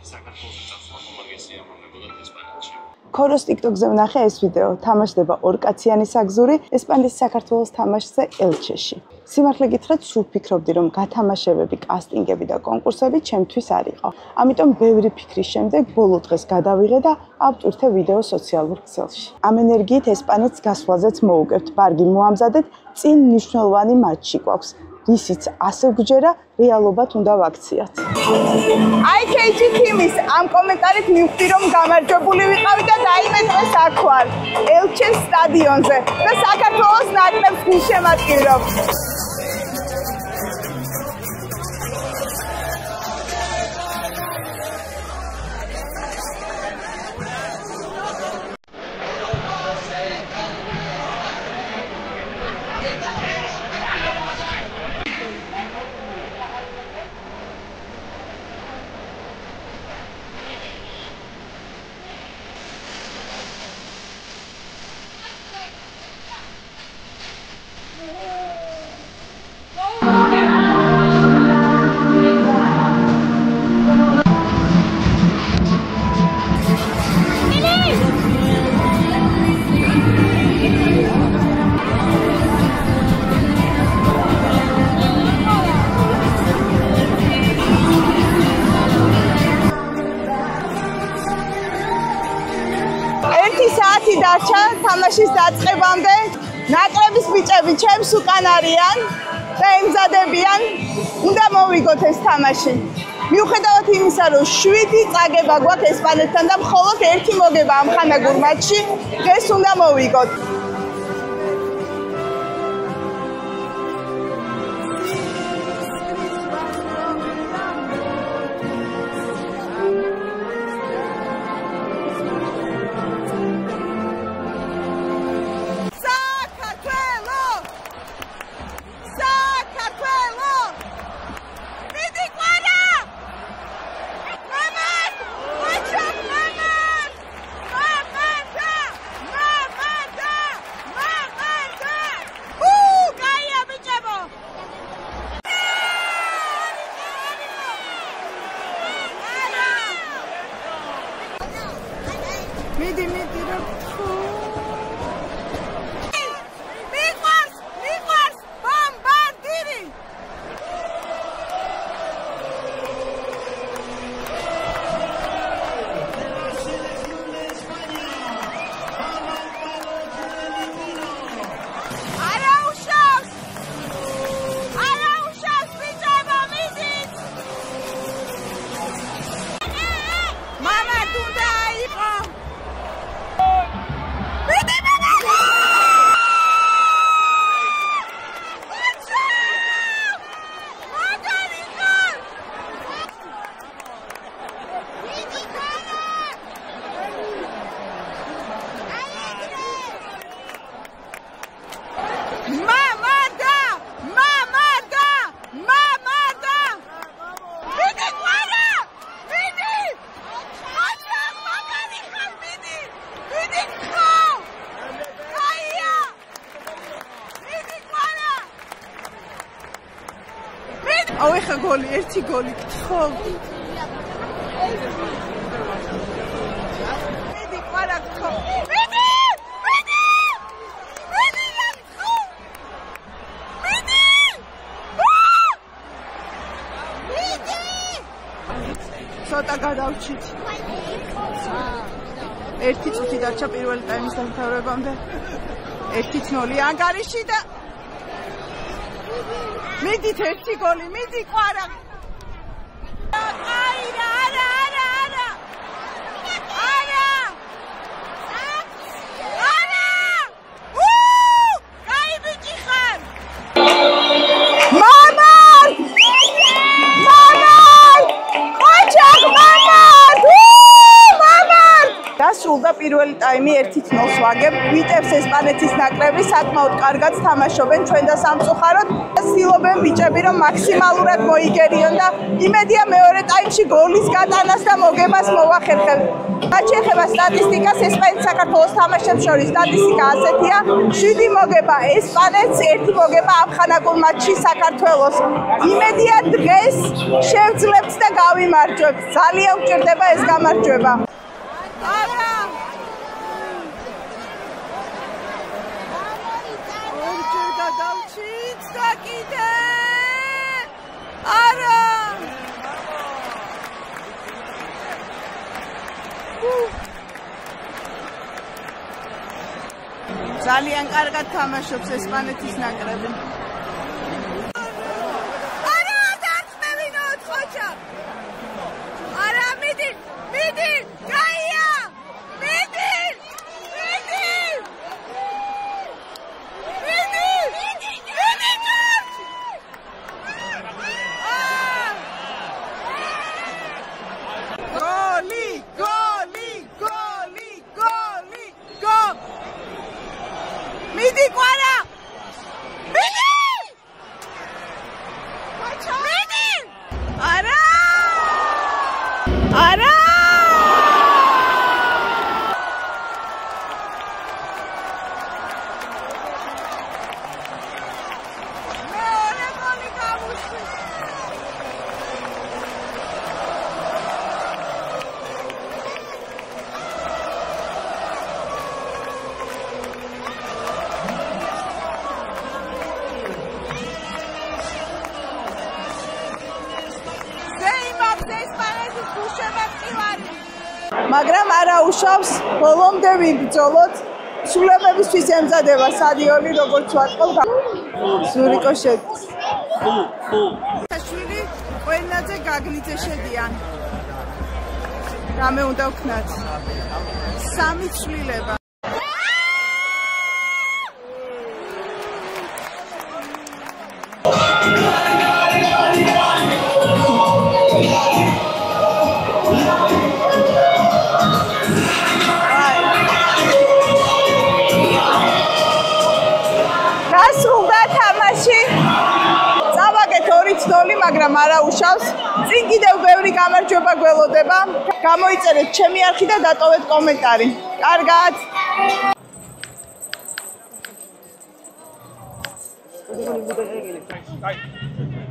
საქართველოს წასვლა ხომალდის სიამოვნებოდათ ესპანეთში. ქოროს TikTok-ზე ვნახე ეს ვიდეო. თამაშდება ორკაციანი საგზური ესპანეთის საქართველოს თამაშზე ელჩეში. სიმართლე გითხრათ, სულ ფიქრობდი, რომ გათამაშებები, კასტინგები და კონკურსები ჩემთვის არ იყო. ამიტომ ბევრი ფიქრის შემდეგ ბოლო დღეს გადავიღე და ავტვირთე ვიდეო სოციალურ ქსელში. ამ ენერგიით ესპანეთს გასვლაზეც მოუგებთ. ბარგი მოამზადეთ, წინ მნიშვნელოვანი მატჩი გვაქვს. ისიც ასე გჯერა, რეალობად უნდა ვაქციათ. IKG თიმის ამ კომენტარით მივხვდი, რომ გამარჯვებული ვიყავი და დაიმეტრეს აქ ვარ, ელჩეს სტადიონზე და საქართველოს ნაკრებს გულშემატკივრობ. დარჩა თამაშის დაწყებამდე. ნაკრების ბიჭები ჩემს უკან არიან და ემზადებიან. უნდა მოვიგოთ ეს თამაში. მიუხედავად იმისა, რომ 7 წაგება გვაქვს ესპანეთთან და მხოლოდ 1 მოგება ამ ხანაგურ მატჩში, დღეს უნდა მოვიგოთ. მიდი რა მიყვარს ბომბარდირი არაუშავს ბიჭებო მიდით მამა თუნდა იყო აუეხა გოლი, 1 გოლი გთხოვ. მიდი ყარა გთხოვ. მიდი! ცოტა გადავჩით. 1 წუთი დარჩა პირველი ტაიმის დამთავრებამდე. 1-0 ანგარიში და მიდით 1 გოლი, მიდი ყარა. დასრულდა პირველი ტაიმი 1-0-ს ვაგებ. ვიტევს ესპანეთის ნაკრები, საკმაოდ კარგად თამაშობენ ჩვენ და სამწუხაროდ ცდილობენ ბიჭები რომ მაქსიმალურად მოიგერიონ და იმედია მეორე ტაიმში გოლის გატანას და მოგებას მოვახერხებთ. რაც შეეხება სტატისტიკას, ესპანეთის საქართველოს თამაშებს შორის სტატისტიკა ასეთია: 7 მოგება ესპანეთს, 1 მოგება ამხანაგურ მატჩში საქართველოს. იმედია დღეს შევძლებთ და გავიმარჯვებთ. ძალიან გვჭირდება ეს გამარჯვება. არა! დავჩით და კიდე არა ძალიან კარგად თამაშობს ესპანეთის ნაკრები. არა დაწმევინოთ ხოჭა. არა მიდი გაია მიდი Midi ყვარა! Midi! Midi! არა! არა! მეორე გოლი გამოსვით. მაგრამ არა უშავს ბოლომდე ვიბრძოლოთ. სულებებისთვის ემზადება სტადიონი როგორც ვატყობ. ზურიკო შედის. შვილი ყველნაძე გაგნიძე შედიან. რამე უნდა ვქნათ? 3 ცვლილება. მაგრამ არა უშავს. წინ კიდევ ბევრი გამარჯვება გველოდება. გამოიწერეთ ჩემი არხი და დატოვეთ კომენტარი. კარგად. Ay.